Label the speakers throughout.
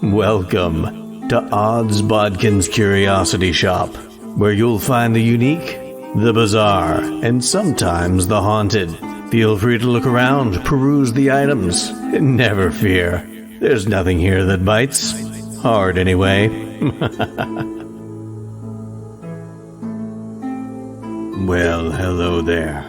Speaker 1: Welcome to Bodkins Curiosity Shop, where you'll find the unique, the bizarre, and sometimes the haunted. Feel free to look around, peruse the items, and never fear. There's nothing here that bites. Hard, anyway. Well, hello there.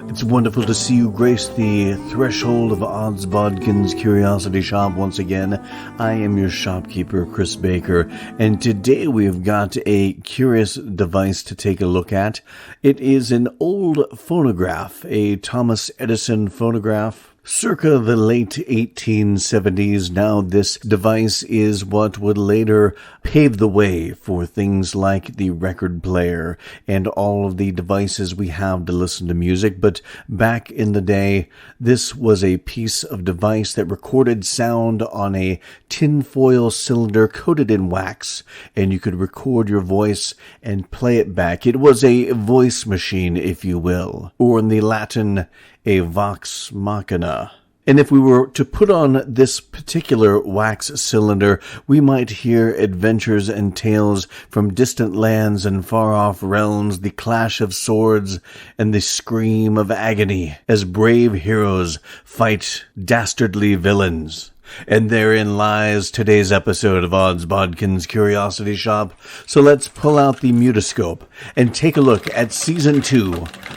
Speaker 1: It's wonderful to see you grace the threshold of Bodkins Curiosity Shop once again. I am your shopkeeper, Chris Baker, and today we've got a curious device to take a look at. It is an old phonograph, a Thomas Edison phonograph. Circa the late 1870s, now this device is what would later pave the way for things like the record player and all of the devices we have to listen to music. But back in the day, this was a piece of device that recorded sound on a tinfoil cylinder coated in wax, and you could record your voice and play it back. It was a voice machine, if you will, or in the Latin, a vox machina. And if we were to put on this particular wax cylinder, we might hear adventures and tales from distant lands and far-off realms, the clash of swords and the scream of agony as brave heroes fight dastardly villains. And therein lies today's episode of Bodkins Curiosity Shop. So let's pull out the mutoscope and take a look at Season 2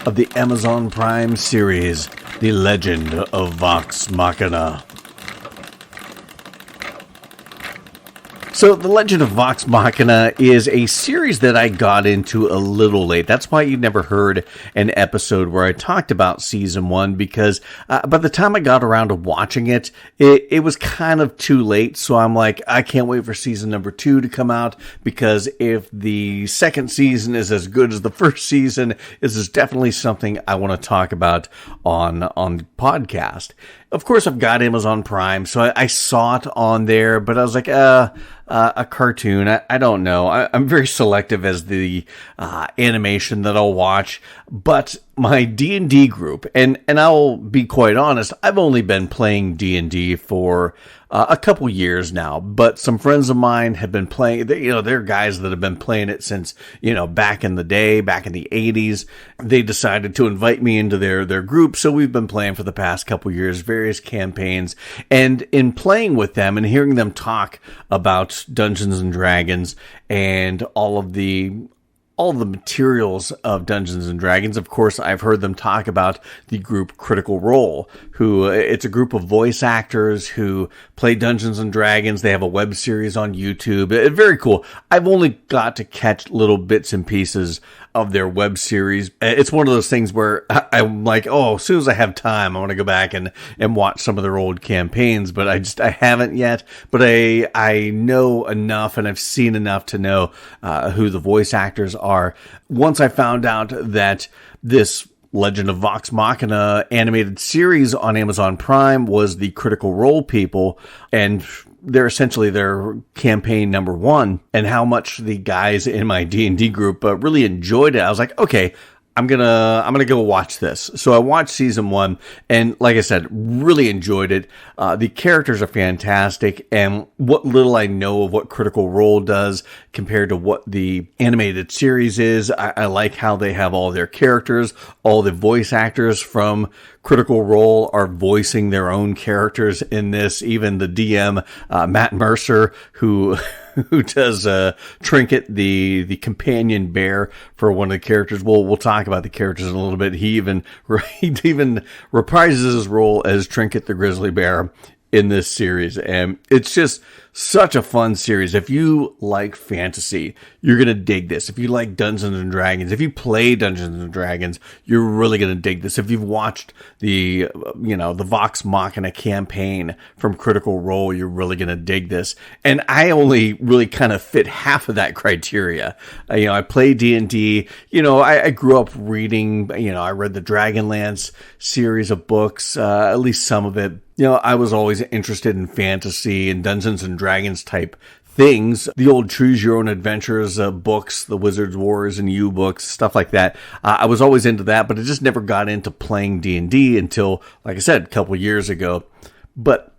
Speaker 1: of the Amazon Prime series, The Legend of Vox Machina. So, The Legend of Vox Machina is a series that I got into a little late. That's why you never heard an episode where I talked about Season 1, because by the time I got around to watching it, it was kind of too late. So I'm like, I can't wait for Season number 2 to come out, because if the second season is as good as the first season, this is definitely something I want to talk about on the podcast. Of course, I've got Amazon Prime, so I saw it on there, but I was like, a cartoon. I don't know. I'm very selective as the animation that I'll watch, but my D&D group, and I'll be quite honest, I've only been playing D&D for a couple years now, but some friends of mine have been playing, they're guys that have been playing it since, back in the day, back in the 80s. They decided to invite me into their group, so we've been playing for the past couple years, various campaigns, and in playing with them and hearing them talk about Dungeons and Dragons and all the materials of Dungeons and Dragons. Of course, I've heard them talk about the group Critical Role, who it's a group of voice actors who play Dungeons and Dragons. They have a web series on YouTube. Very cool. I've only got to catch little bits and pieces of their web series. It's one of those things where I'm like, as soon as I have time, I want to go back and watch some of their old campaigns, but I haven't yet. But I know enough and I've seen enough to know who the voice actors are. Once I found out that this Legend of Vox Machina animated series on Amazon Prime was the Critical Role people, and they're essentially their campaign number 1, and how much the guys in my D&D group really enjoyed it. I was like, okay, I'm gonna go watch this. So I watched Season 1, and like I said, really enjoyed it. The characters are fantastic, and what little I know of what Critical Role does compared to what the animated series is, I like how they have all their characters. All the voice actors from Critical Role are voicing their own characters in this. Even the DM, Matt Mercer, who does Trinket, the companion bear for one of the characters. We'll talk about the characters in a little bit. He even reprises his role as Trinket the grizzly bear in this series, and it's just such a fun series. If you like fantasy, you're going to dig this. If you like Dungeons and Dragons, if you play Dungeons and Dragons, you're really going to dig this. If you've watched the Vox Machina campaign from Critical Role, you're really going to dig this. And I only really kind of fit half of that criteria. I play D&D. I grew up reading, I read the Dragonlance series of books, at least some of it. I was always interested in fantasy and Dungeons and Dragons type things, the old Choose Your Own Adventures books, the Wizard's Wars and You books, stuff like that. I was always into that, but I just never got into playing D&D until, like I said, a couple years ago. But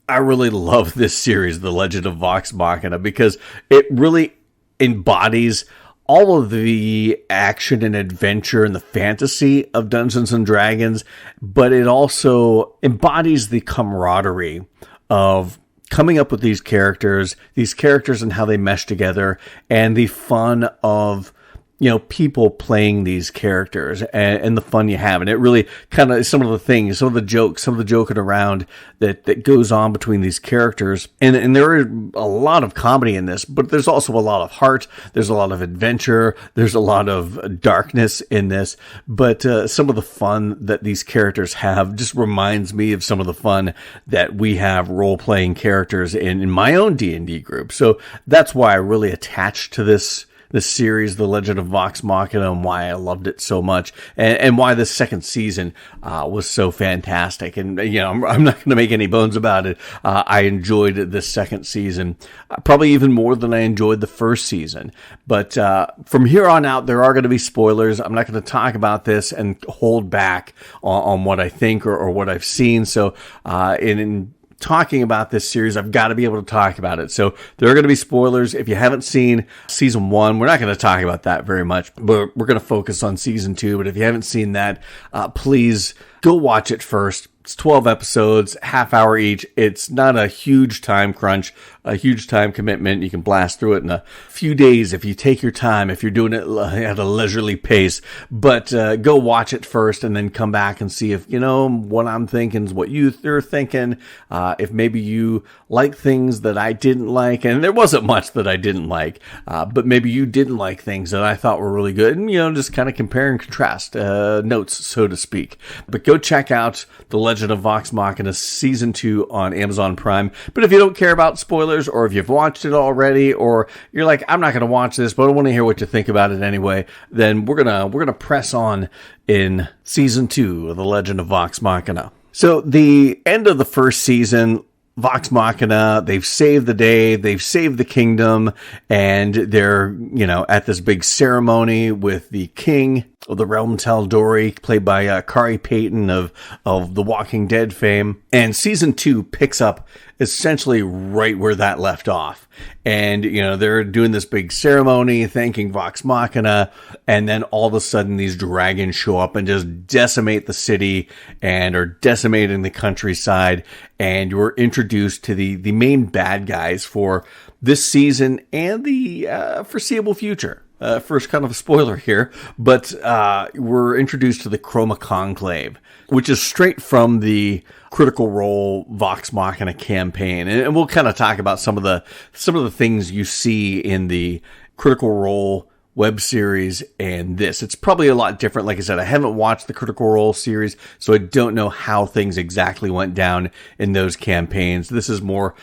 Speaker 1: I really love this series, The Legend of Vox Machina, because it really embodies all of the action and adventure and the fantasy of Dungeons and Dragons, but it also embodies the camaraderie of coming up with these characters and how they mesh together, and the fun of, you know, people playing these characters and the fun you have. And it really kind of, some of the things, some of the jokes, some of the joking around that goes on between these characters. And there is a lot of comedy in this, but there's also a lot of heart. There's a lot of adventure. There's a lot of darkness in this. But some of the fun that these characters have just reminds me of some of the fun that we have role-playing characters in my own D&D group. So that's why I really attached to this series, The Legend of Vox Machina, and why I loved it so much, and why the second season was so fantastic. And, you know, I'm not going to make any bones about it. I enjoyed this second season probably even more than I enjoyed the first season. But from here on out, there are going to be spoilers. I'm not going to talk about this and hold back on what I think or what I've seen. So in talking about this series, I've got to be able to talk about it. So there are going to be spoilers. If you haven't seen season 1, we're not going to talk about that very much, but we're going to focus on season 2. But if you haven't seen that, please go watch it first. It's 12 episodes, half hour each. It's not a huge time crunch, a huge time commitment. You can blast through it in a few days if you take your time, if you're doing it at a leisurely pace. But go watch it first and then come back and see if, you know, what I'm thinking is what you're thinking. If maybe you like things that I didn't like, and there wasn't much that I didn't like, but maybe you didn't like things that I thought were really good. And, you know, just kind of compare and contrast notes, so to speak. But go check out The Legend of Vox Machina Season 2 on Amazon Prime. But if you don't care about spoilers, or if you've watched it already, or you're like, I'm not going to watch this, but I want to hear what you think about it anyway, then we're gonna press on in Season 2 of The Legend of Vox Machina. So the end of the first season, Vox Machina, they've saved the day, they've saved the kingdom, and they're, you know, at this big ceremony with the king of the realm Taldori, played by Kari Payton of The Walking Dead fame. And season 2 picks up essentially right where that left off. And, you know, they're doing this big ceremony, thanking Vox Machina, and then all of a sudden these dragons show up and just decimate the city and are decimating the countryside. And you're introduced to the main bad guys for this season and the foreseeable future. First kind of a spoiler here, but we're introduced to the Chroma Conclave, which is straight from the Critical Role Vox Machina campaign. And we'll kind of talk about some of the things you see in the Critical Role web series and this. It's probably a lot different. Like I said, I haven't watched the Critical Role series, so I don't know how things exactly went down in those campaigns. This is more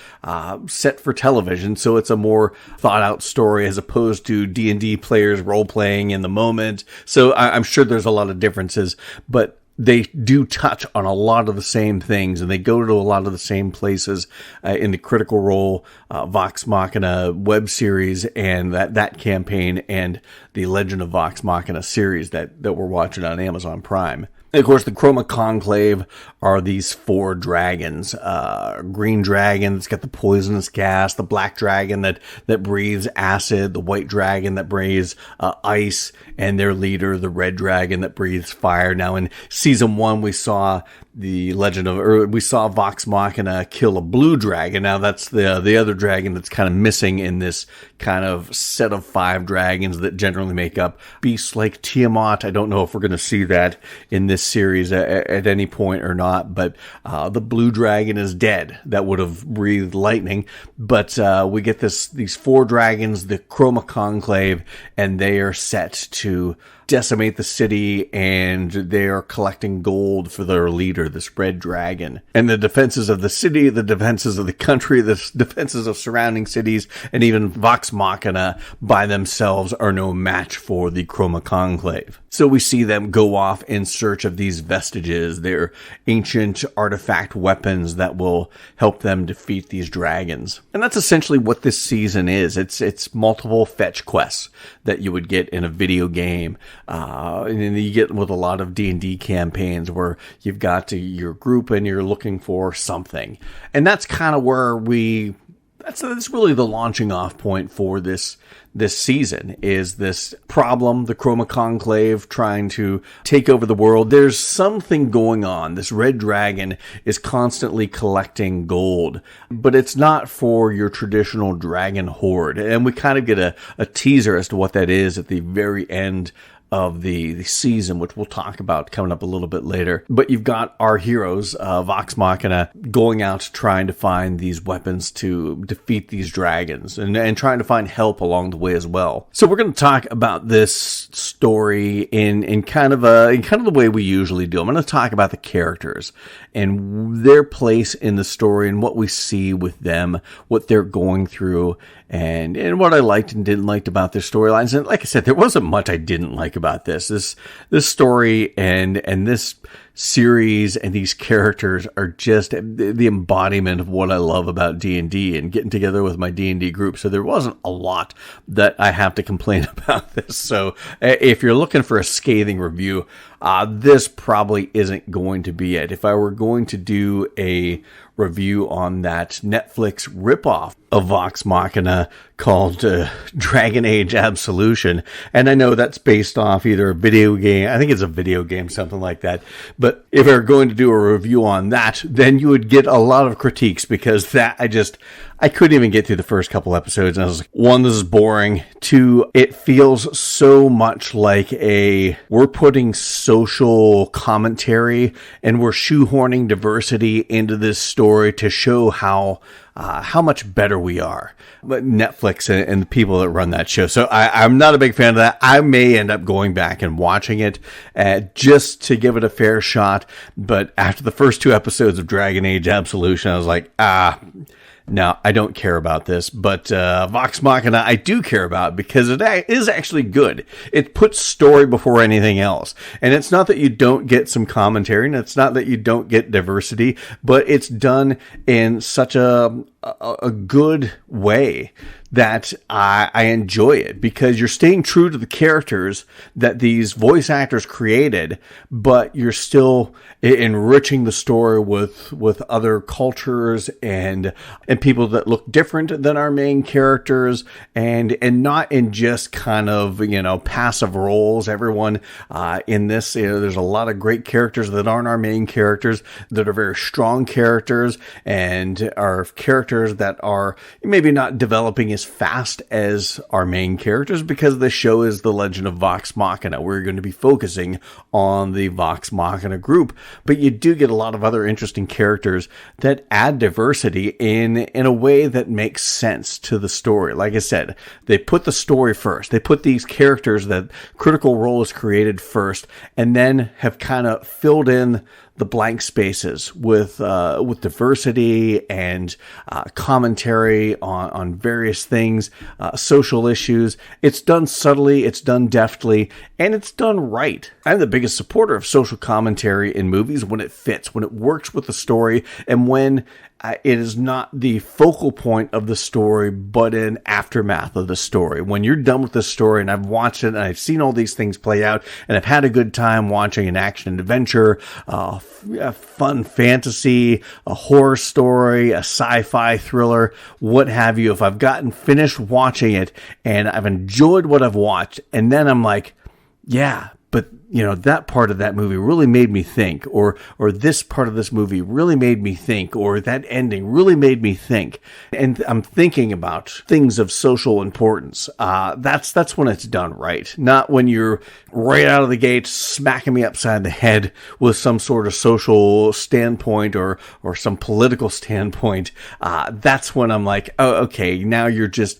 Speaker 1: set for television, so it's a more thought out story as opposed to D&D players role playing in the moment. So I'm sure there's a lot of differences, but they do touch on a lot of the same things, and they go to a lot of the same places in the Critical Role Vox Machina web series and that campaign and the Legend of Vox Machina series that we're watching on Amazon Prime. And of course, the Chroma Conclave are these 4 dragons. Green dragon that's got the poisonous gas, the black dragon that breathes acid, the white dragon that breathes ice, and their leader, the red dragon that breathes fire. Now, in season 1, we saw we saw Vox Machina kill a blue dragon. Now that's the other dragon that's kind of missing in this kind of set of 5 dragons that generally make up beasts like Tiamat. I don't know if we're going to see that in this series at any point or not, but the blue dragon is dead. That would have breathed lightning. But we get these 4 dragons, the Chroma Conclave, and they are set to decimate the city, and they are collecting gold for their leader, this red dragon. And the defenses of the city, the defenses of the country, the defenses of surrounding cities, and even Vox Machina by themselves are no match for the Chroma Conclave. So we see them go off in search of of these vestiges. They're ancient artifact weapons that will help them defeat these dragons. And that's essentially what this season is. It's multiple fetch quests that you would get in a video game. And then you get with a lot of D&D campaigns where you've got your group and you're looking for something. And that's kind of where that's really the launching off point for this season, is this problem, the Chroma Conclave trying to take over the world. There's something going on. This red dragon is constantly collecting gold, but it's not for your traditional dragon horde. And we kind of get a teaser as to what that is at the very end of the season, which we'll talk about coming up a little bit later. But you've got our heroes, Vox Machina, going out trying to find these weapons to defeat these dragons and trying to find help along the way as well. So we're going to talk about this story in kind of the way we usually do. I'm going to talk about the characters and their place in the story and what we see with them, what they're going through, and what I liked and didn't like about their storylines. And like I said, there wasn't much I didn't like about this story and this series, and these characters are just the embodiment of what I love about D&D and getting together with my D&D group. So there wasn't a lot that I have to complain about this. So if you're looking for a scathing review, this probably isn't going to be it. If I were going to do a review on that Netflix ripoff of Vox Machina called Dragon Age Absolution, and I know that's based off either a video game, I think it's a video game, something like that, but if I were going to do a review on that, then you would get a lot of critiques, because that I couldn't even get through the first couple episodes, and I was like, one, this is boring. Two, it feels so much like we're putting social commentary and we're shoehorning diversity into this story to show how much better we are. But Netflix and the people that run that show. So I'm not a big fan of that. I may end up going back and watching it just to give it a fair shot. But after the first 2 episodes of Dragon Age Absolution, I was like, no, I don't care about this, but Vox Machina I do care about, because it is actually good. It puts story before anything else. And it's not that you don't get some commentary, and it's not that you don't get diversity, but it's done in such a good way that I enjoy it, because you're staying true to the characters that these voice actors created, but you're still enriching the story with other cultures and people that look different than our main characters, and not in just kind of, passive roles. Everyone in this, there's a lot of great characters that aren't our main characters, that are very strong characters, and are characters that are maybe not developing as fast as our main characters, because the show is The Legend of Vox Machina. We're going to be focusing on the Vox Machina group, but you do get a lot of other interesting characters that add diversity in a way that makes sense to the story. Like I said, they put the story first. They put these characters that Critical Role has created first, and then have kind of filled in the blank spaces with diversity and commentary on various things, social issues. It's done subtly, it's done deftly, and it's done right. I'm the biggest supporter of social commentary in movies when it fits, when it works with the story, and when it is not the focal point of the story, but an aftermath of the story. When you're done with the story, and I've watched it, and I've seen all these things play out, and I've had a good time watching an action and adventure, a fun fantasy, a horror story, a sci-fi thriller, what have you. If I've gotten finished watching it, and I've enjoyed what I've watched, and then I'm like, yeah, but that part of that movie really made me think, or this part of this movie really made me think, or that ending really made me think. And I'm thinking about things of social importance. That's when it's done right. Not when you're right out of the gate smacking me upside the head with some sort of social standpoint or some political standpoint. That's when I'm like, oh, okay, now you're just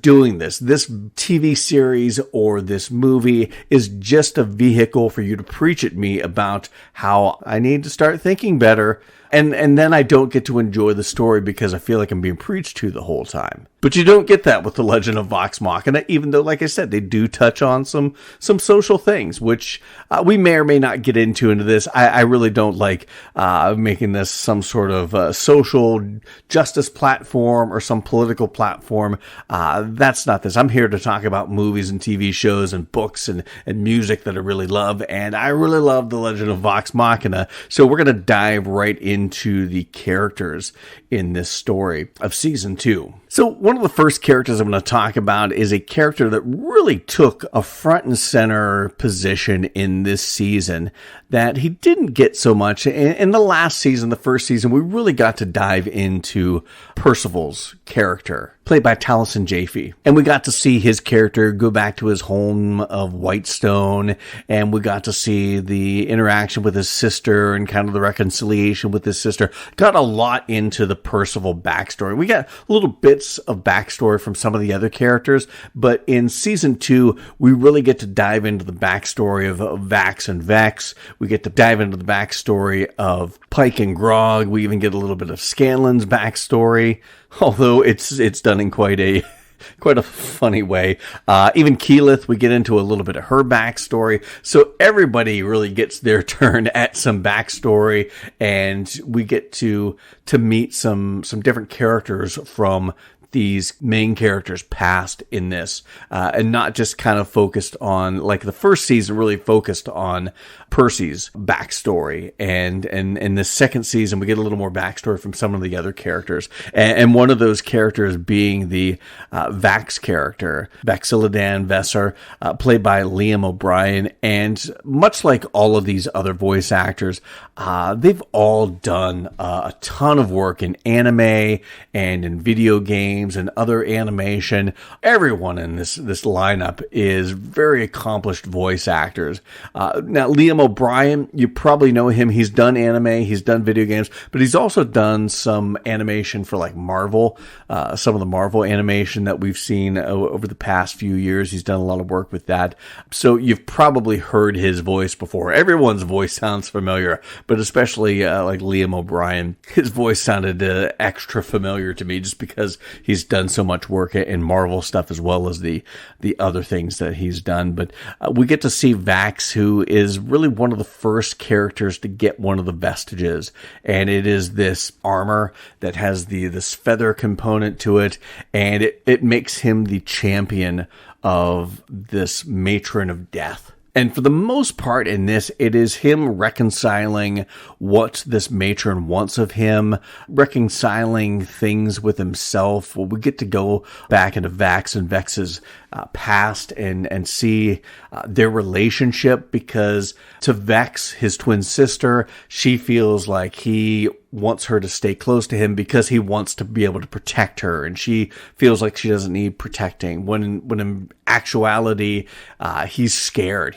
Speaker 1: doing this. This TV series or this movie is just a vehicle for you to preach at me about how I need to start thinking better And then I don't get to enjoy the story because I feel like I'm being preached to the whole time. But you don't get that with The Legend of Vox Machina, even though, like I said, they do touch on some social things, which we may or may not get into this. I really don't like making this some sort of social justice platform or some political platform. That's not this. I'm here to talk about movies and TV shows and books and music that I really love, and I really love The Legend of Vox Machina. So we're going to dive right into the characters in this story of season 2. So one of the first characters I'm going to talk about is a character that really took a front and center position in this season that he didn't get so much. In the last season, the first season, we really got to dive into Percival's character, played by Taliesin Jaffe. And we got to see his character go back to his home of Whitestone, and we got to see the interaction with his sister and kind of the reconciliation with his sister. Got a lot into the Percival backstory. We got little bits of backstory from some of the other characters, but in season 2, we really get to dive into the backstory of Vax and Vex. We get to dive into the backstory of Pike and Grog. We even get a little bit of Scanlan's backstory, although it's done in quite a funny way. Even Keyleth, we get into a little bit of her backstory. So everybody really gets their turn at some backstory, and we get to meet some different characters from these main characters past in this, and not just kind of focused on, like the first season really focused on Percy's backstory, and in the second season we get a little more backstory from some of the other characters, and one of those characters being the Vax character, Vaxillodan Vesser, played by Liam O'Brien. And much like all of these other voice actors, they've all done a ton of work in anime and in video games and other animation. Everyone in this lineup is very accomplished voice actors. Now, Liam O'Brien, you probably know him. He's done anime, he's done video games, but he's also done some animation for like Marvel, some of the Marvel animation that we've seen over the past few years. He's done a lot of work with that. So you've probably heard his voice before. Everyone's voice sounds familiar, but especially like Liam O'Brien, his voice sounded extra familiar to me just because he's done so much work in Marvel stuff as well as the other things that he's done. But we get to see Vax, who is really one of the first characters to get one of the vestiges, and it is this armor that has this feather component to it, and it makes him the champion of this matron of death. And for the most part in this, it is him reconciling what this matron wants of him, reconciling things with himself. Well, we get to go back into Vax and Vex's past and see their relationship, because to Vex, his twin sister, she feels like he wants her to stay close to him because he wants to be able to protect her, and she feels like she doesn't need protecting, when in actuality he's scared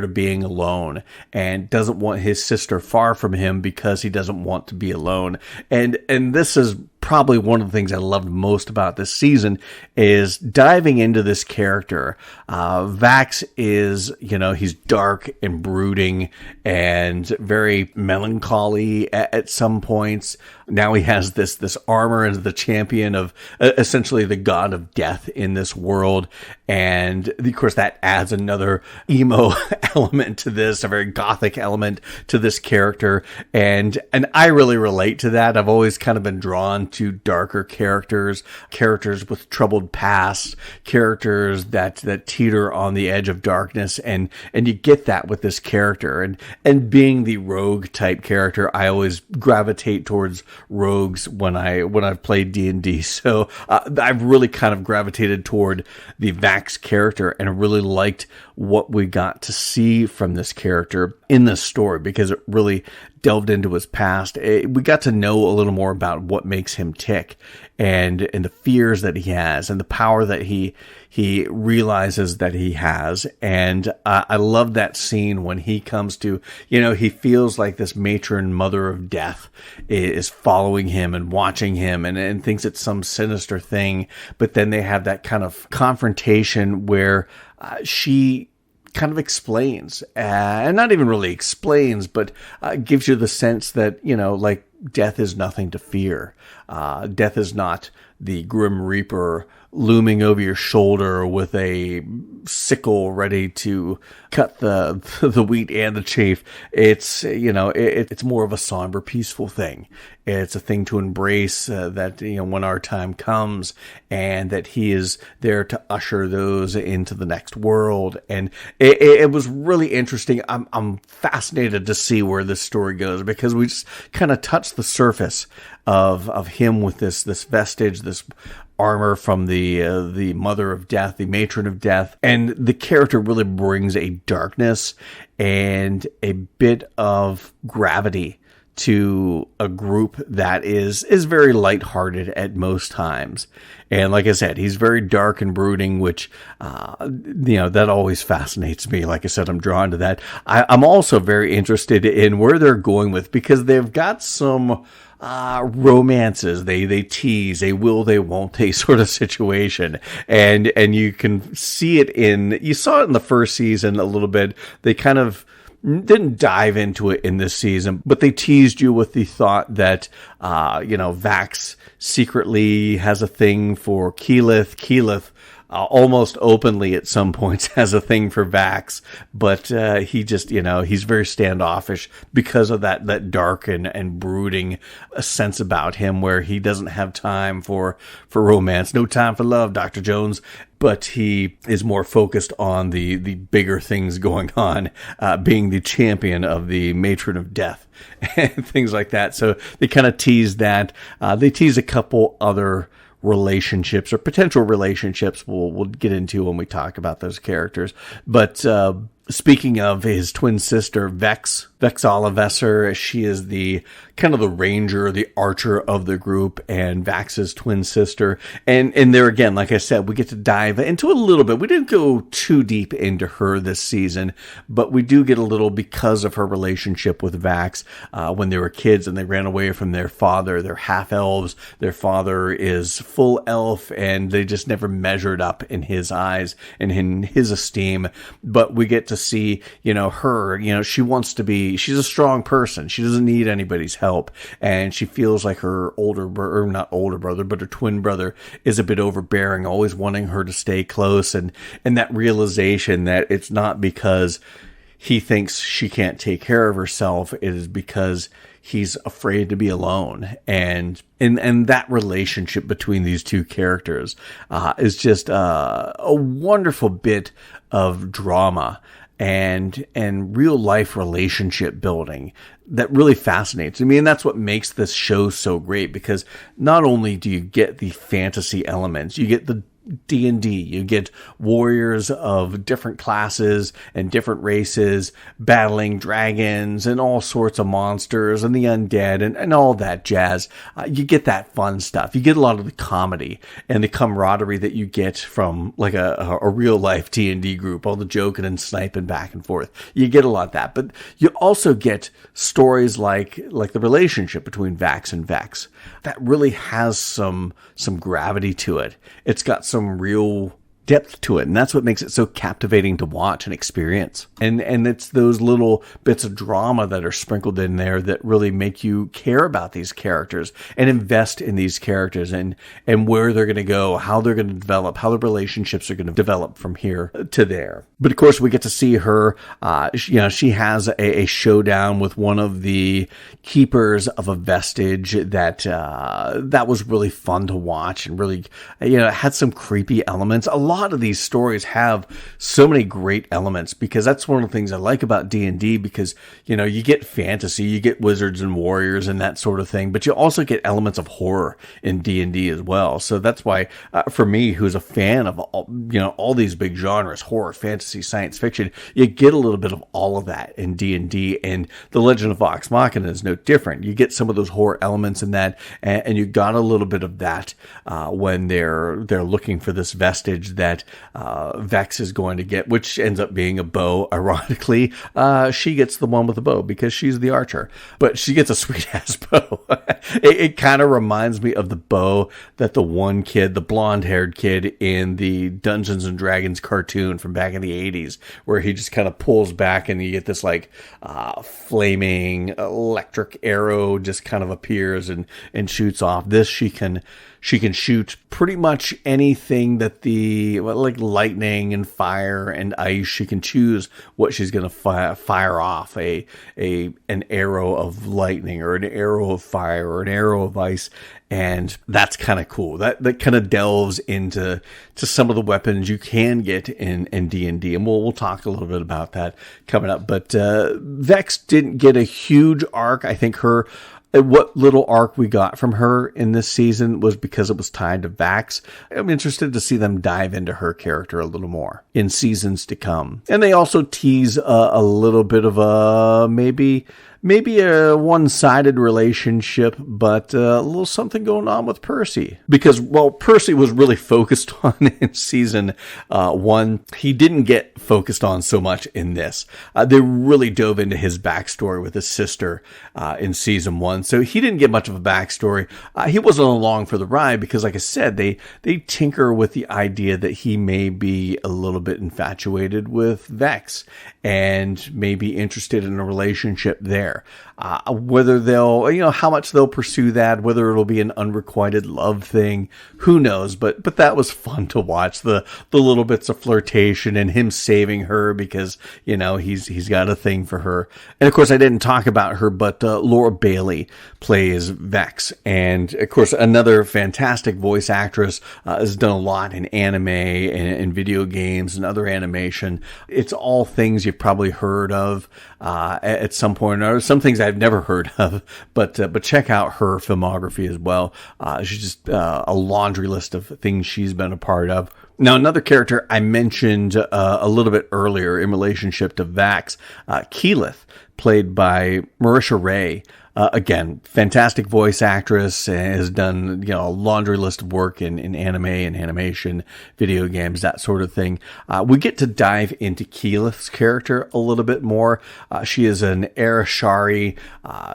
Speaker 1: of being alone and doesn't want his sister far from him because he doesn't want to be alone. And this is probably one of the things I loved most about this season, is diving into this character. Vax is, he's dark and brooding and very melancholy at some points. Now he has this armor as the champion of essentially the god of death in this world. And of course that adds another emo element to this, a very gothic element to this character. And I really relate to that. I've always kind of been drawn to darker characters with troubled past, characters that teeter on the edge of darkness. And you get that with this character. And being the rogue type character, I always gravitate towards rogues when I've played D&D. So I've really kind of gravitated toward the Vax character, and I really liked what we got to see from this character in this story, because it really delved into his past. We got to know a little more about what makes him tick, and the fears that he has, and the power that he realizes that he has. And I love that scene when he comes to, he feels like this matron mother of death is following him and watching him and thinks it's some sinister thing. But then they have that kind of confrontation where she kind of explains, and not even really explains, but gives you the sense that, death is nothing to fear. Death is not the Grim Reaper looming over your shoulder with a sickle ready to cut the wheat and the chaff. It's, it's more of a somber, peaceful thing. It's a thing to embrace, that, when our time comes, and that he is there to usher those into the next world. And it was really interesting. I'm fascinated to see where this story goes, because we just kind of touched the surface of him with this vestige, this armor from the mother of death, the matron of death. And the character really brings a darkness and a bit of gravity to a group that is very lighthearted at most times. And like I said, he's very dark and brooding, which, that always fascinates me. Like I said, I'm drawn to that. I'm also very interested in where they're going with, because they've got some romances. They tease, they will, they won't, they sort of situation. And you can see it you saw it in the first season a little bit. They kind of didn't dive into it in this season, but they teased you with the thought that, Vax secretly has a thing for Keyleth. Keyleth, almost openly at some points has a thing for Vax, but he just, he's very standoffish because of that dark and brooding sense about him, where he doesn't have time for romance. No time for love, Dr. Jones. But he is more focused on the bigger things going on, being the champion of the matron of death and things like that. So they kind of tease that. They tease a couple other relationships or potential relationships we'll get into when we talk about those characters. But speaking of his twin sister, Vex Olivesser, she is the kind of the ranger, the archer of the group, and Vax's twin sister. And there again, like I said, we get to dive into a little bit. We didn't go too deep into her this season, but we do get a little because of her relationship with Vax when they were kids and they ran away from their father. They're half elves. Their father is full elf, and they just never measured up in his eyes and in his esteem. But we get to see, her, she wants to be, she's a strong person. She doesn't need anybody's help. And she feels like her not older brother, but her twin brother is a bit overbearing, always wanting her to stay close. And that realization that it's not because he thinks she can't take care of herself, it is because he's afraid to be alone. And that relationship between these two characters is just a wonderful bit of drama and real life relationship building that really fascinates me. And that's what makes this show so great, because not only do you get the fantasy elements, you get the D&D, you get warriors of different classes and different races battling dragons and all sorts of monsters and the undead and all that jazz. You get that fun stuff. You get a lot of the comedy and the camaraderie that you get from like a real life D&D group, all the joking and sniping back and forth. You get a lot of that, but you also get stories like the relationship between Vax and Vex that really has some gravity to it. It's got some real depth to it, and that's what makes it so captivating to watch and experience. And it's those little bits of drama that are sprinkled in there that really make you care about these characters and invest in these characters and where they're going to go, how they're going to develop, how the relationships are going to develop from here to there. But of course, we get to see her. She has a showdown with one of the keepers of a vestige that was really fun to watch and really, had some creepy elements. A lot of these stories have so many great elements, because that's one of the things I like about D&D, because, you get fantasy, you get wizards and warriors and that sort of thing, but you also get elements of horror in D&D as well. So that's why, for me, who's a fan of all these big genres, horror, fantasy, science fiction, you get a little bit of all of that in D&D, and The Legend of Vox Machina is no different. You get some of those horror elements in that, and you got a little bit of that when they're looking for this vestige that Vex is going to get, which ends up being a bow. Ironically, she gets the one with the bow because she's the archer, but she gets a sweet ass bow. It kind of reminds me of the bow that the one kid, the blonde-haired kid in the Dungeons and Dragons cartoon from back in the 80s, where he just kind of pulls back and you get this like flaming electric arrow just kind of appears and shoots off. This she can shoot pretty much anything that like lightning and fire and ice. She can choose what she's going to fire off, an arrow of lightning or an arrow of fire or an arrow of ice. And that's kind of cool. That kind of delves into some of the weapons you can get in D&D. And we'll talk a little bit about that coming up. But Vex didn't get a huge arc. I think what little arc we got from her in this season was because it was tied to Vax. I'm interested to see them dive into her character a little more in seasons to come. And they also tease a little bit of a maybe a one-sided relationship, but a little something going on with Percy. Because, well, Percy was really focused on in season 1. He didn't get focused on so much in this. They really dove into his backstory with his sister in season 1. So he didn't get much of a backstory. He wasn't along for the ride because, like I said, they tinker with the idea that he may be a little bit infatuated with Vex and may be interested in a relationship there. Whether they'll, how much they'll pursue that, whether it'll be an unrequited love thing, who knows? But that was fun to watch, the little bits of flirtation and him saving her because, he's got a thing for her. And of course, I didn't talk about her, but Laura Bailey plays Vex. And of course, another fantastic voice actress, has done a lot in anime and video games and other animation. It's all things you've probably heard of at some point or some things I've never heard of, but check out her filmography as well. She's just a laundry list of things she's been a part of. Now, another character I mentioned a little bit earlier in relationship to Vax, Keyleth, played by Marisha Ray. Again, fantastic voice actress, has done, a laundry list of work in anime and animation, video games, that sort of thing. We get to dive into Keyleth's character a little bit more. She is an Arashari.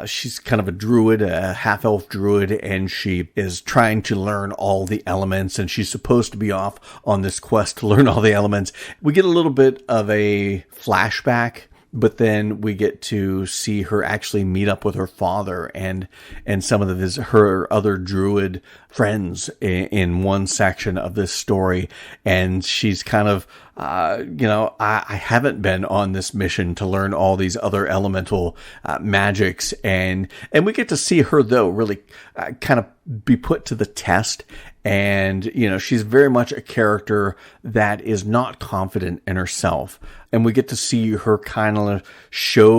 Speaker 1: She's kind of a druid, a half-elf druid, and she is trying to learn all the elements, and she's supposed to be off on this quest to learn all the elements. We get a little bit of a flashback, but then we get to see her actually meet up with her father and some of her other druid friends in one section of this story. And she's kind of, I haven't been on this mission to learn all these other elemental magics. And we get to see her, though, really kind of be put to the test. And, she's very much a character that is not confident in herself. And we get to see her kind of show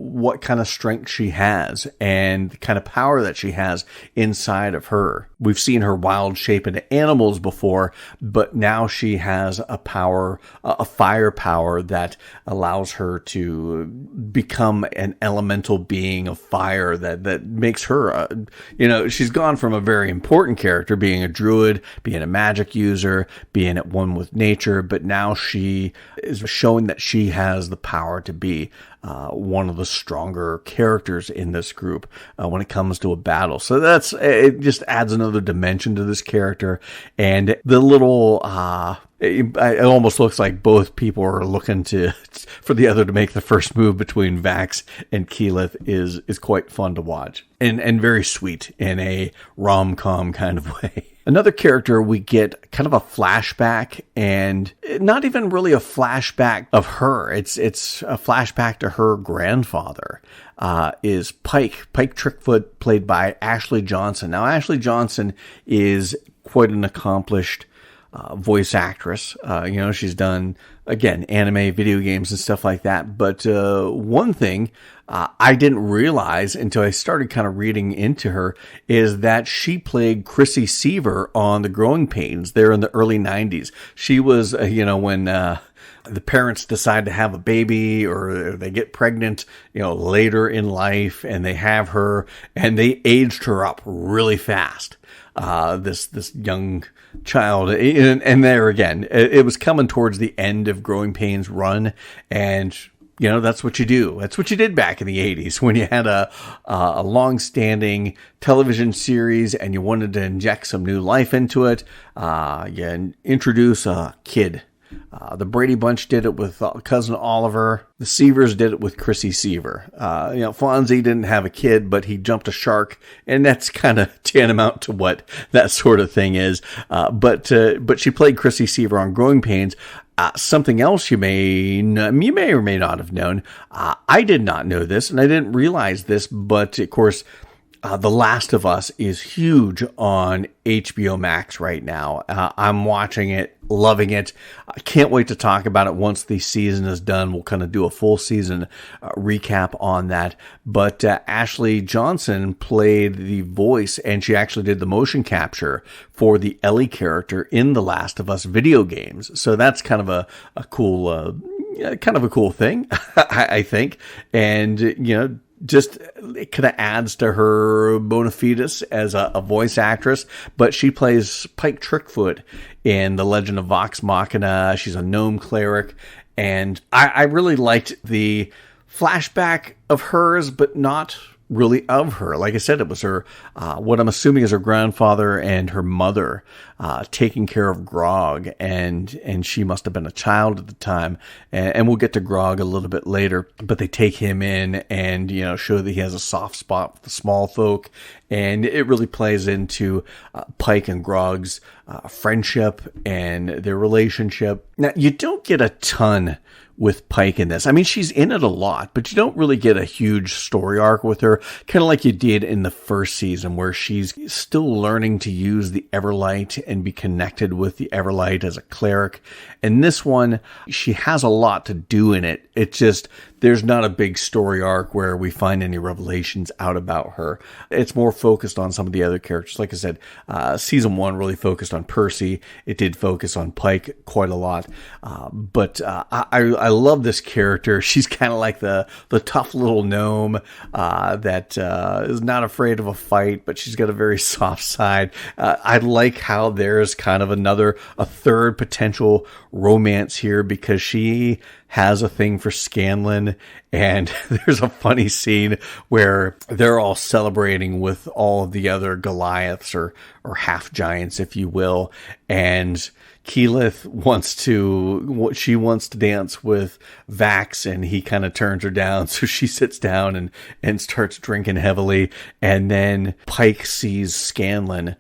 Speaker 1: what kind of strength she has and the kind of power that she has inside of her. We've seen her wild shape into animals before, but now she has a power, a fire power that allows her to become an elemental being of fire that makes her, she's gone from a very important character, being a druid, being a magic user, being at one with nature, but now she is showing that she has the power to be one of the stronger characters in this group when it comes to a battle. So it just adds another dimension to this character. And the little, it almost looks like both people are looking for the other to make the first move between Vax and Keyleth is quite fun to watch and very sweet in a rom-com kind of way. Another character, we get kind of a flashback, and not even really a flashback of her. It's a flashback to her grandfather, is Pike Trickfoot, played by Ashley Johnson. Now, Ashley Johnson is quite an accomplished voice actress. She's done, again, anime, video games, and stuff like that. But one thing I didn't realize until I started kind of reading into her is that she played Chrissy Seaver on The Growing Pains there in the early 90s. She was, when the parents decide to have a baby or they get pregnant, later in life, and they have her, and they aged her up really fast. This young child, and there again, it was coming towards the end of Growing Pains' run, and That's what you do. That's what you did back in the 80s when you had a long-standing television series and you wanted to inject some new life into it. You introduce a kid. The Brady Bunch did it with Cousin Oliver. The Seavers did it with Chrissy Seaver. Fonzie didn't have a kid, but he jumped a shark, and that's kind of tantamount to what that sort of thing is. But she played Chrissy Seaver on Growing Pains. Something else you may or may not have known. I did not know this, and I didn't realize this, but of course, The Last of Us is huge on HBO Max right now. I'm watching it, loving it. I can't wait to talk about it once the season is done. We'll kind of do a full season recap on that. But Ashley Johnson played the voice, and she actually did the motion capture for the Ellie character in The Last of Us video games. So that's kind of a cool thing, I think. And, just it kind of adds to her bona fides as a voice actress, but she plays Pike Trickfoot in The Legend of Vox Machina. She's a gnome cleric, and I really liked the flashback of hers, but not really of her. Like I said, it was her, what I'm assuming is her grandfather and her mother taking care of Grog, and she must have been a child at the time. And we'll get to Grog a little bit later, but they take him in and, show that he has a soft spot for the small folk. And it really plays into Pike and Grog's friendship and their relationship. Now, you don't get a ton with Pike in this. I mean, she's in it a lot, but you don't really get a huge story arc with her, kind of like you did in the first season, where she's still learning to use the Everlight and be connected with the Everlight as a cleric. And this one, she has a lot to do in it. It's just, there's not a big story arc where we find any revelations out about her. It's more focused on some of the other characters. Like I said, season 1 really focused on Percy. It did focus on Pike quite a lot. But I love this character. She's kind of like the tough little gnome that is not afraid of a fight, but she's got a very soft side. I like how there's kind of a third potential romance here, because she has a thing for Scanlan, and there's a funny scene where they're all celebrating with all of the other Goliaths or half giants, if you will, and Keyleth wants to dance with Vax, and he kind of turns her down. So she sits down and starts drinking heavily. And then Pike sees Scanlan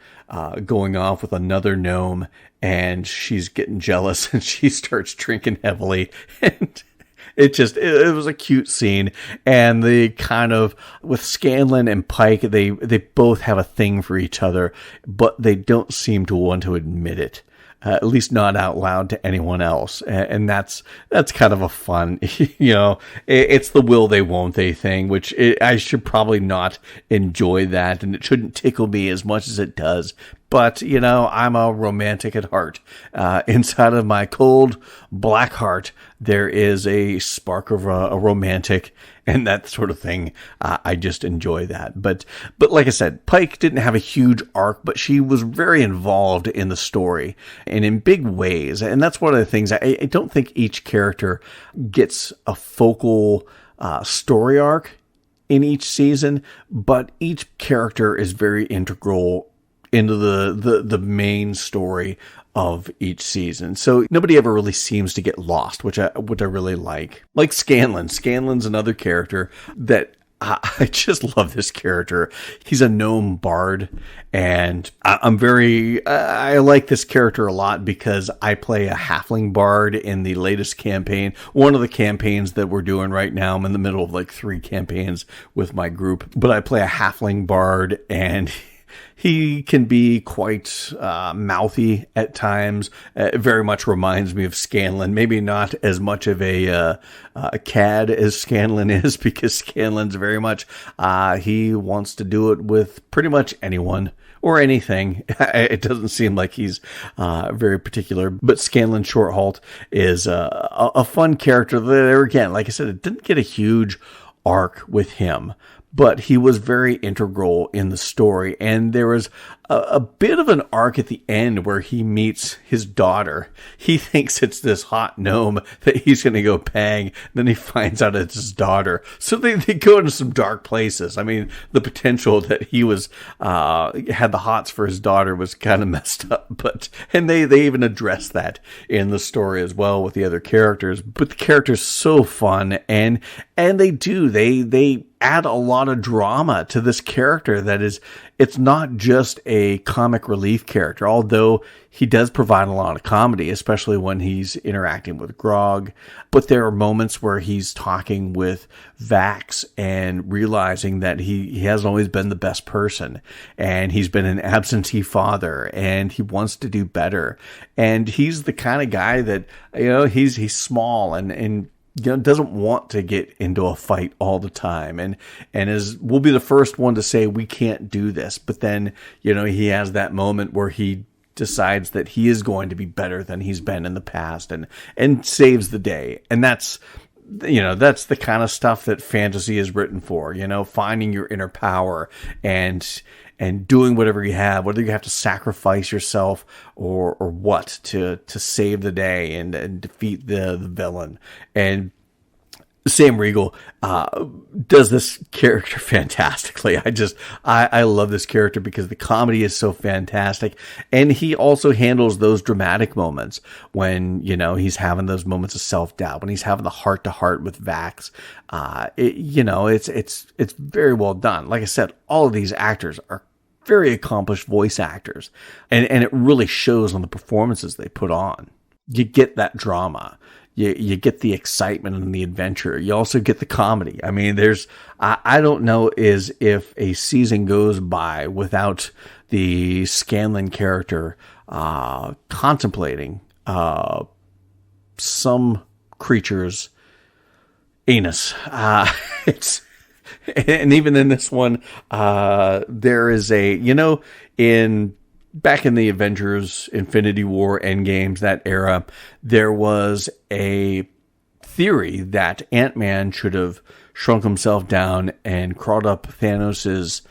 Speaker 1: going off with another gnome, and she's getting jealous, and she starts drinking heavily. And it was a cute scene. And the kind of, with Scanlan and Pike, they both have a thing for each other, but they don't seem to want to admit it. At least not out loud to anyone else. And that's kind of a fun, it's the will they won't they thing, which I should probably not enjoy that, and it shouldn't tickle me as much as it does. But, I'm a romantic at heart. Inside of my cold, black heart, there is a spark of a romantic, and that sort of thing. I just enjoy that. But like I said, Pike didn't have a huge arc, but she was very involved in the story and in big ways. And that's one of the things. I don't think each character gets a focal story arc in each season, but each character is very integral into the main story of each season. So nobody ever really seems to get lost, which I really like. Like Scanlan. Scanlan's another character that I just love this character. He's a gnome bard, and I like this character a lot because I play a halfling bard in the latest campaign. One of the campaigns that we're doing right now. I'm in the middle of like 3 campaigns with my group, but I play a halfling bard, and he can be quite mouthy at times. It very much reminds me of Scanlan. Maybe not as much of a cad as Scanlan is, because Scanlan's very much, he wants to do it with pretty much anyone or anything. It doesn't seem like he's very particular. But Scanlan Shorthalt is a fun character. There again, like I said, it didn't get a huge arc with him, but he was very integral in the story. And there was a bit of an arc at the end where he meets his daughter. He thinks it's this hot gnome that he's going to go pang. Then he finds out it's his daughter. So they go into some dark places. I mean, the potential that he was, had the hots for his daughter was kind of messed up, and they even address that in the story as well with the other characters. But the character's so fun, and they add a lot of drama to this character that is, it's not just a comic relief character, although he does provide a lot of comedy, especially when he's interacting with Grog. But there are moments where he's talking with Vax and realizing that he hasn't always been the best person, and he's been an absentee father, and he wants to do better. And he's the kind of guy that, he's small and doesn't want to get into a fight all the time, and will be the first one to say we can't do this. But then, he has that moment where he decides that he is going to be better than he's been in the past, and saves the day. And that's the kind of stuff that fantasy is written for, finding your inner power and doing whatever you have, whether you have to sacrifice yourself or what to save the day and defeat the villain. Sam Riegel does this character fantastically. I love this character because the comedy is so fantastic, and he also handles those dramatic moments when he's having those moments of self-doubt, when he's having the heart-to-heart with Vax. It's very well done. Like I said, all of these actors are very accomplished voice actors, and it really shows on the performances they put on. You get that drama. You get the excitement and the adventure. You also get the comedy. I mean, I don't know if a season goes by without the Scanlan character contemplating some creature's anus. And even in this one, there is back in the Avengers, Infinity War, Endgames, that era, there was a theory that Ant-Man should have shrunk himself down and crawled up Thanos'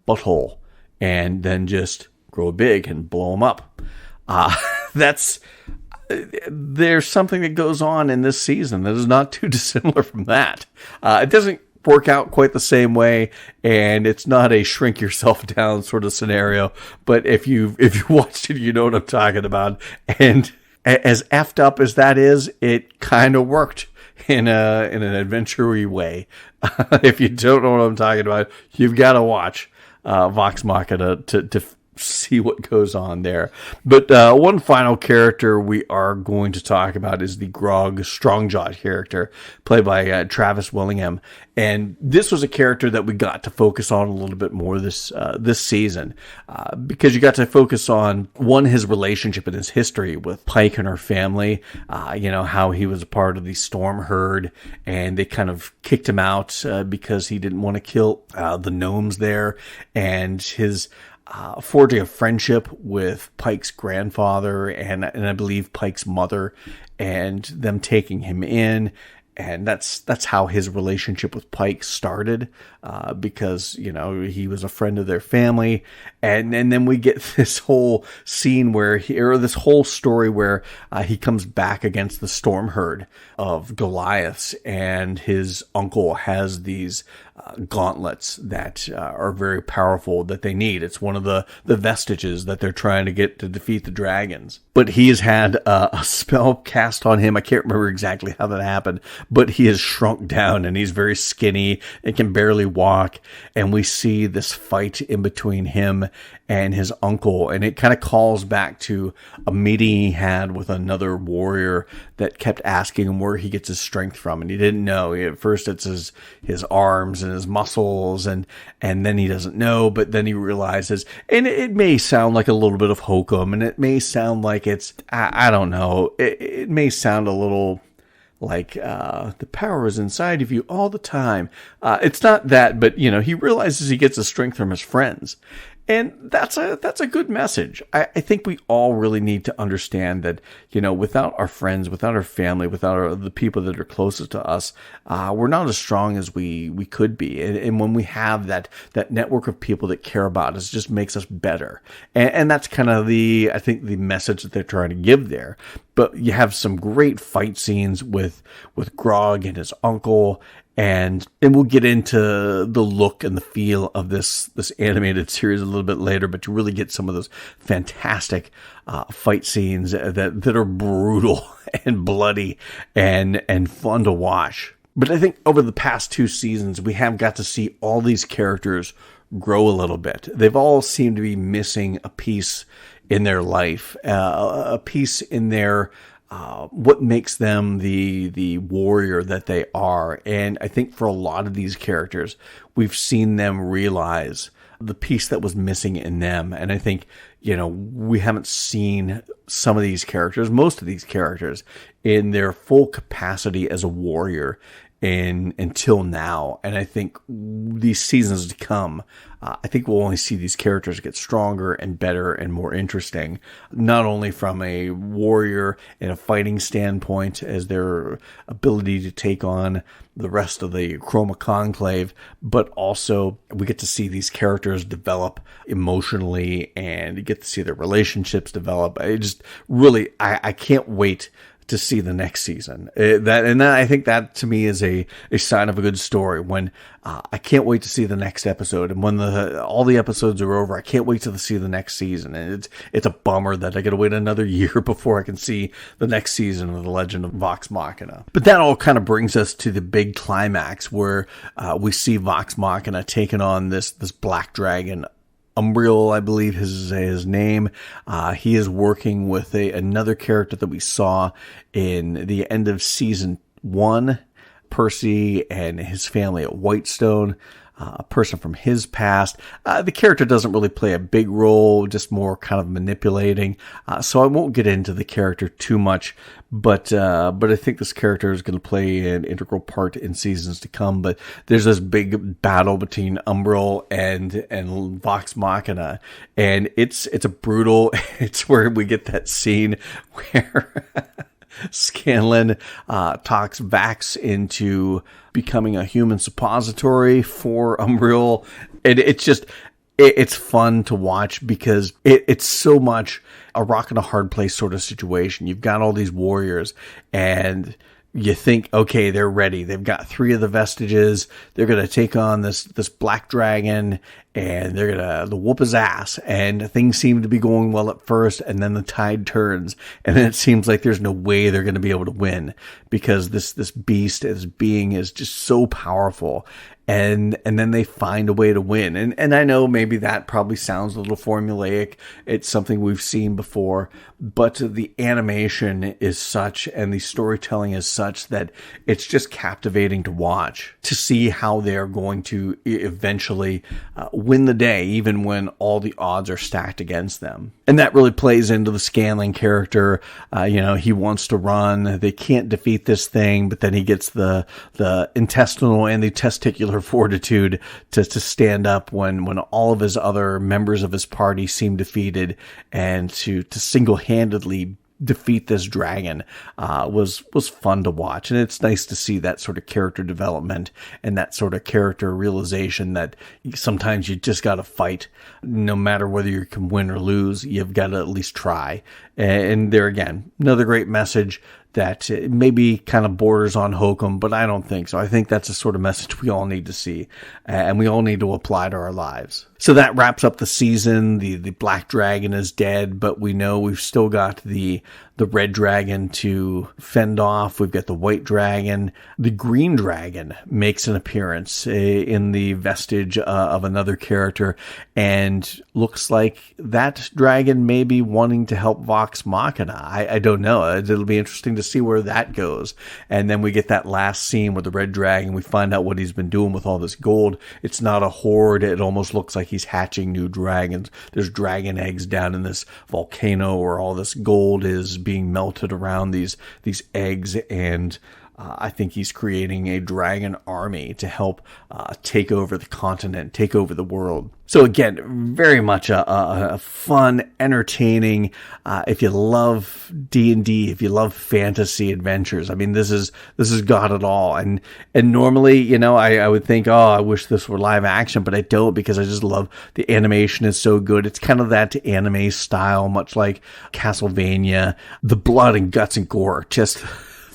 Speaker 1: butthole and then just grow big and blow him up. There's something that goes on in this season that is not too dissimilar from that. It doesn't work out quite the same way, and it's not a shrink yourself down sort of scenario, but if you watched it, you know what I'm talking about. And as effed up as that is, it kind of worked in an adventure-y way. If you don't know what I'm talking about, you've got to watch Vox Machina to see what goes on there. But one final character we are going to talk about is the Grog Strongjawed character, played by Travis Willingham. And this was a character that we got to focus on a little bit more this season, because you got to focus on, one, his relationship and his history with Pike and her family, how he was a part of the Storm Herd, and they kind of kicked him out because he didn't want to kill the gnomes there, and his forging a friendship with Pike's grandfather and I believe Pike's mother, and them taking him in. And that's how his relationship with Pike started, because, he was a friend of their family. And then we get this whole scene this whole story where he comes back against the Storm Herd of Goliaths, and his uncle has these gauntlets that are very powerful that they need. It's one of the vestiges that they're trying to get to defeat the dragons. But he has had a spell cast on him. I can't remember exactly how that happened, but he has shrunk down and he's very skinny and can barely walk. And we see this fight in between him and his uncle, and it kind of calls back to a meeting he had with another warrior that kept asking him where he gets his strength from, and he didn't know. At first it's his arms and his muscles, and then he doesn't know, but then he realizes, and it may sound like a little bit of hokum, and it may sound like it's, I don't know, it may sound a little like the power is inside of you all the time. It's not that, but he realizes he gets his strength from his friends, And that's a good message. I think we all really need to understand that, without our friends, without our family, without the people that are closest to us, we're not as strong as we could be. And when we have that network of people that care about us, it just makes us better. And that's kind of the message that they're trying to give there. But you have some great fight scenes with Grog and his uncle. And we'll get into the look and the feel of this animated series a little bit later, but you really get some of those fantastic fight scenes that are brutal and bloody and fun to watch. But I think over the past 2 seasons, we have got to see all these characters grow a little bit. They've all seemed to be missing a piece in their life, a piece in their what makes them the warrior that they are. And I think for a lot of these characters, we've seen them realize the piece that was missing in them. And I think, we haven't seen some of these characters, most of these characters, in their full capacity as a warrior until now. And I think these seasons to come, I think we'll only see these characters get stronger and better and more interesting, not only from a warrior and a fighting standpoint as their ability to take on the rest of the Chroma Conclave, but also we get to see these characters develop emotionally and you get to see their relationships develop. I can't wait to see the next season. I think that to me is a sign of a good story. When I can't wait to see the next episode, and when all the episodes are over, I can't wait to see the next season. And it's a bummer that I got to wait another year before I can see the next season of The Legend of Vox Machina. But that all kind of brings us to the big climax where we see Vox Machina taking on this black dragon. Umbriel, I believe is his name. He is working with another character that we saw in the end of season 1, Percy and his family at Whitestone, a person from his past. The character doesn't really play a big role, just more kind of manipulating. So I won't get into the character too much, but I think this character is going to play an integral part in seasons to come. But there's this big battle between Umbriel and Vox Machina, and it's a brutal. It's where we get that scene where Scanlan talks Vax into becoming a human suppository for Umbriel. And it's fun to watch because it's so much a rock and a hard place sort of situation. You've got all these warriors and you think, okay, they're ready. They've got 3 of the vestiges. They're going to take on this black dragon and they're going to whoop his ass. And things seem to be going well at first. And then the tide turns and then it seems like there's no way they're going to be able to win because this beast, this being is just so powerful. And then they find a way to win. And I know maybe that probably sounds a little formulaic. It's something we've seen before, but the animation is such and the storytelling is such that it's just captivating to watch, to see how they're going to eventually win the day, even when all the odds are stacked against them. And that really plays into the Scanlan character. He wants to run. They can't defeat this thing, but then he gets the intestinal and the testicular fortitude to stand up when all of his other members of his party seem defeated, and to single-handedly defeat this dragon was fun to watch. And it's nice to see that sort of character development and that sort of character realization that sometimes you just got to fight. No matter whether you can win or lose, you've got to at least try. And there again, another great message that maybe kind of borders on hokum, but I don't think so. I think that's a sort of message we all need to see, and we all need to apply to our lives. So that wraps up the season. The black dragon is dead, but we know we've still got the red dragon to fend off. We've got the white dragon. The green dragon makes an appearance in the vestige of another character, and looks like that dragon may be wanting to help Vox Machina. I don't know. It'll be interesting to see where that goes. And then we get that last scene with the red dragon. We find out what he's been doing with all this gold. It's not a hoard. It almost looks like he's hatching new dragons. There's dragon eggs down in this volcano where all this gold is being melted around these eggs, and I think he's creating a dragon army to help take over the continent, take over the world. So again, very much a fun, entertaining. If you love D&D, if you love fantasy adventures, I mean, this is got it all. And normally, I would think, oh, I wish this were live action, but I don't, because I just love the animation is so good. It's kind of that anime style, much like Castlevania. The blood and guts and gore, just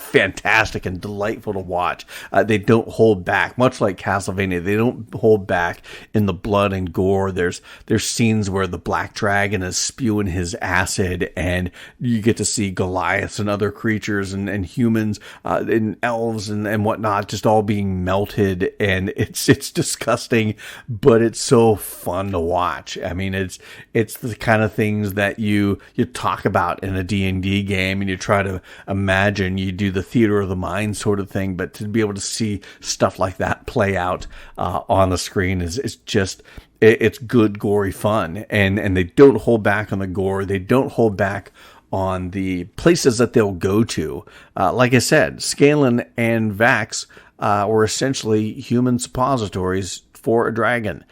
Speaker 1: fantastic and delightful to watch. They don't hold back, much like Castlevania. They don't hold back in the blood and gore. There's scenes where the black dragon is spewing his acid, and you get to see Goliaths and other creatures and humans and elves and whatnot just all being melted, and it's disgusting, but it's so fun to watch. I mean, it's the kind of things that you talk about in a D&D game, and you try to imagine. You do the theater of the mind sort of thing, but to be able to see stuff like that play out on the screen is just, it's good, gory fun. And they don't hold back on the gore. They don't hold back on the places that they'll go to. Like I said, Scanlan and Vax were essentially human suppositories for a dragon.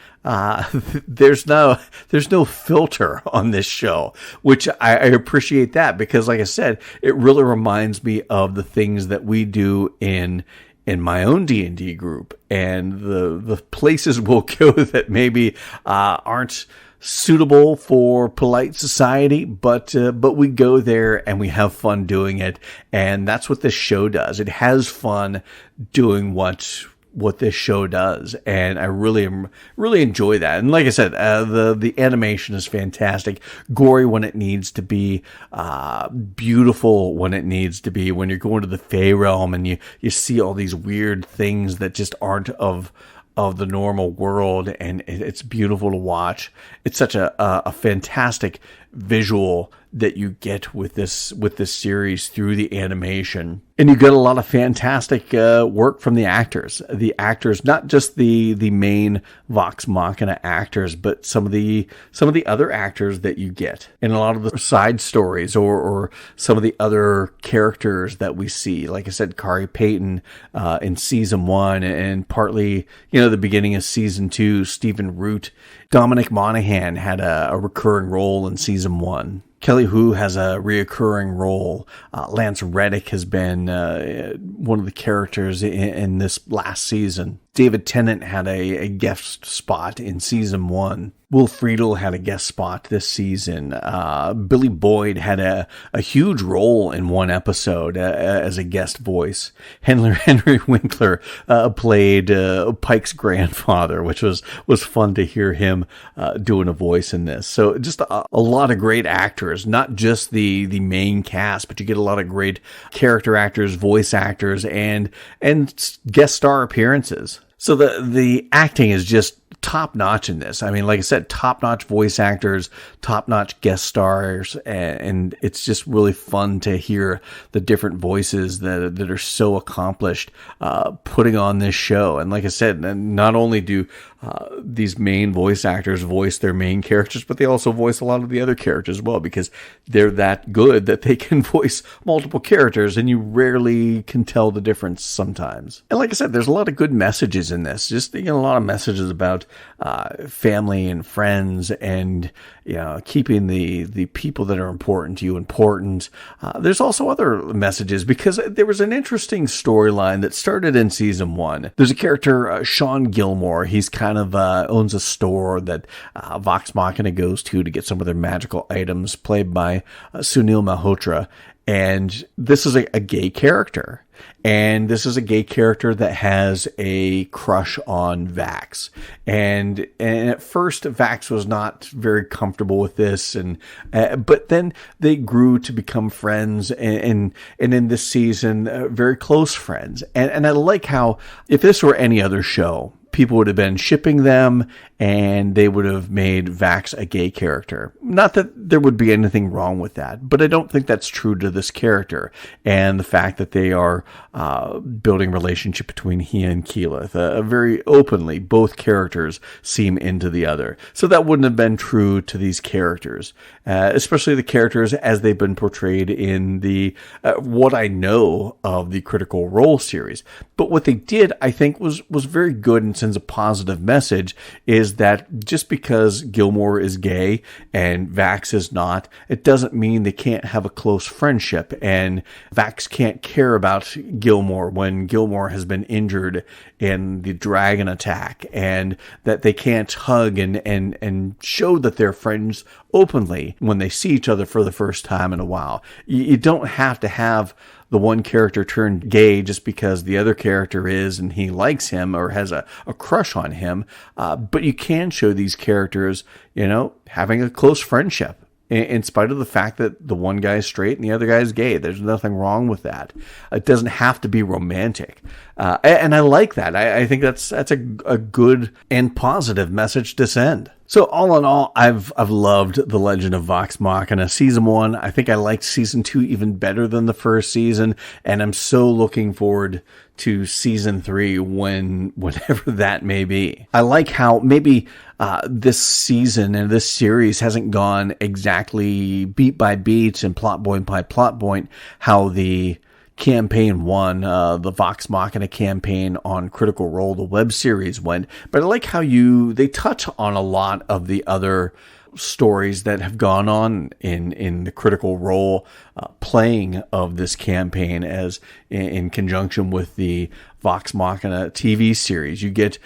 Speaker 1: There's no filter on this show, which I appreciate that, because like I said, it really reminds me of the things that we do in my own D&D group, and the places we'll go that maybe aren't suitable for polite society, but we go there and we have fun doing it, and that's what this show does. It has fun doing what this show does, and I really enjoy that. And like I said, the animation is fantastic, gory when it needs to be, beautiful when it needs to be. When you're going to the Fey realm and you see all these weird things that just aren't of the normal world, and it's beautiful to watch. It's such a fantastic visual that you get with this series through the animation. And you get a lot of fantastic work from the actors. The actors, not just the main Vox Machina actors, but some of the other actors that you get in a lot of the side stories, or some of the other characters that we see. Like I said, Kari Payton in season 1, and partly, the beginning of season 2, Stephen Root. Dominic Monaghan had a recurring role in season 1. Kelly Hu has a reoccurring role. Lance Reddick has been one of the characters in this last season. David Tennant had a guest spot in season 1. Will Friedle had a guest spot this season. Billy Boyd had a huge role in one episode as a guest voice. Henry Winkler played Pike's grandfather, which was fun to hear him doing a voice in this. So just a lot of great actors, not just the main cast, but you get a lot of great character actors, voice actors, and guest star appearances. So the acting is just top-notch in this. I mean, like I said, top-notch voice actors, top-notch guest stars, and it's just really fun to hear the different voices that are so accomplished putting on this show. And like I said, not only do these main voice actors voice their main characters, but they also voice a lot of the other characters as well, because they're that good that they can voice multiple characters, and you rarely can tell the difference sometimes. And like I said, there's a lot of good messages in this. Just a lot of messages about family and friends, and keeping the people that are important to you important. There's also other messages, because there was an interesting storyline that started in season 1. There's a character, Sean Gilmore. He's kind of owns a store that Vox Machina goes to get some of their magical items, played by Sunil Malhotra. And this is a gay character. And this is a gay character that has a crush on Vax. And at first, Vax was not very comfortable with this. But then they grew to become friends. And in this season, very close friends. And I like how, if this were any other show, people would have been shipping them, and they would have made Vax a gay character. Not that there would be anything wrong with that, but I don't think that's true to this character, and the fact that they are building a relationship between he and Keyleth. Very openly, both characters seem into the other. So that wouldn't have been true to these characters, especially the characters as they've been portrayed in the what I know of the Critical Role series. But what they did, I think, was very good and sends a positive message, is that just because Gilmore is gay and Vax is not, it doesn't mean they can't have a close friendship, and Vax can't care about Gilmore when Gilmore has been injured in the dragon attack, and that they can't hug and show that they're friends openly when they see each other for the first time in a while. You don't have to have the one character turn gay just because the other character is and he likes him or has a crush on him. But you can show these characters, having a close friendship in spite of the fact that the one guy is straight and the other guy is gay. There's nothing wrong with that. It doesn't have to be romantic. And I like that. I think that's a good and positive message to send. So all in all, I've loved The Legend of Vox Machina season 1. I think I liked season 2 even better than the first season, and I'm so looking forward to season 3 whenever that may be. I like how maybe this season and this series hasn't gone exactly beat by beat and plot point by plot point how the campaign 1, the Vox Machina campaign on Critical Role, the web series went. But I like how they touch on a lot of the other stories that have gone on in the Critical Role playing of this campaign as in conjunction with the Vox Machina TV series. You get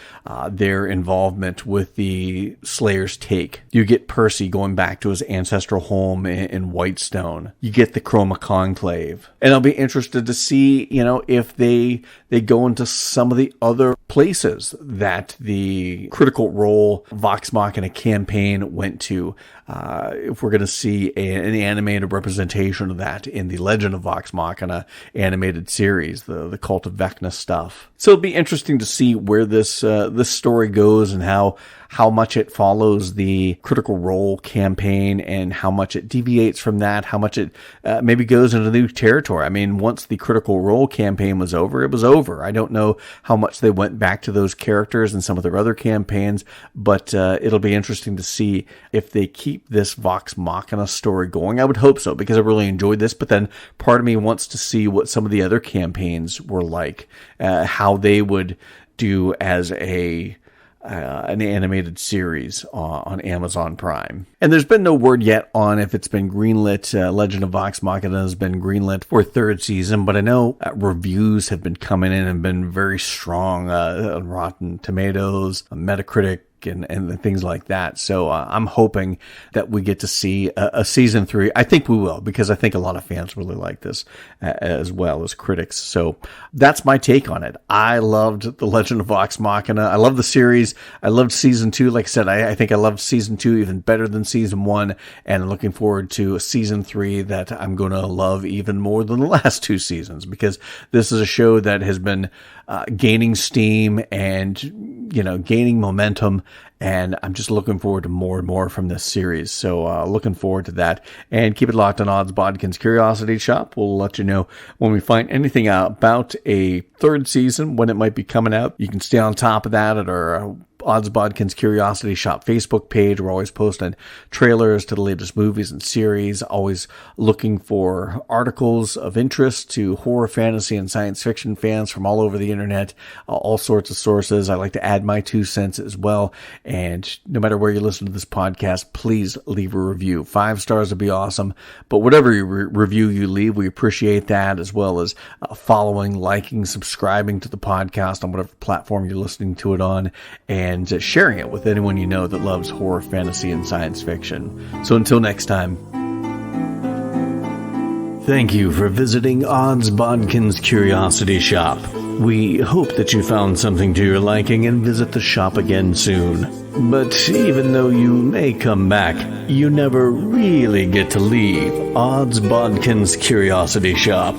Speaker 1: their involvement with the Slayer's Take. You get Percy going back to his ancestral home in Whitestone. You get the Chroma Conclave. And I'll be interested to see, if they go into some of the other places that the Critical Role Vox Machina campaign went to. If we're going to see an animated representation of that in the Legend of Vox Machina animated series, the Cult of Vecna stuff. So it'll be interesting to see where this story goes and how much it follows the Critical Role campaign and how much it deviates from that, how much it maybe goes into new territory. I mean, once the Critical Role campaign was over, it was over. I don't know how much they went back to those characters and some of their other campaigns, but it'll be interesting to see if they keep this Vox Machina story going. I would hope so, because I really enjoyed this, but then part of me wants to see what some of the other campaigns were like, how they would do as an animated series on Amazon Prime. And there's been no word yet on if it's been greenlit. Legend of Vox Machina has been greenlit for a third season, but I know reviews have been coming in and been very strong on Rotten Tomatoes, Metacritic, and things like that. So I'm hoping that we get to see a season 3. I think we will, because I think a lot of fans really like this as well as critics. So that's my take on it. I loved The Legend of Vox Machina. I love the series. I loved season 2. Like I said, I think I loved season 2 even better than season 1, and I'm looking forward to a season 3 that I'm going to love even more than the last 2 seasons, because this is a show that has been gaining steam and, gaining momentum. And I'm just looking forward to more and more from this series. So looking forward to that. And keep it locked on Odds Bodkins Curiosity Shop. We'll let you know when we find anything out about a third season, when it might be coming out. You can stay on top of that at our Odds Bodkins Curiosity Shop Facebook page. We're always posting trailers to the latest movies and series, always looking for articles of interest to horror, fantasy, and science fiction fans from all over the internet, all sorts of sources. I like to add my 2 cents as well. And no matter where you listen to this podcast, please leave a review. 5 stars would be awesome. But whatever review you leave, we appreciate that, as well as following, liking, subscribing to the podcast on whatever platform you're listening to it on, and sharing it with anyone you know that loves horror, fantasy, and science fiction. So until next time. Thank you for visiting Odds Bodkins Curiosity Shop. We hope that you found something to your liking and visit the shop again soon. But even though you may come back, you never really get to leave Odds Bodkins Curiosity Shop.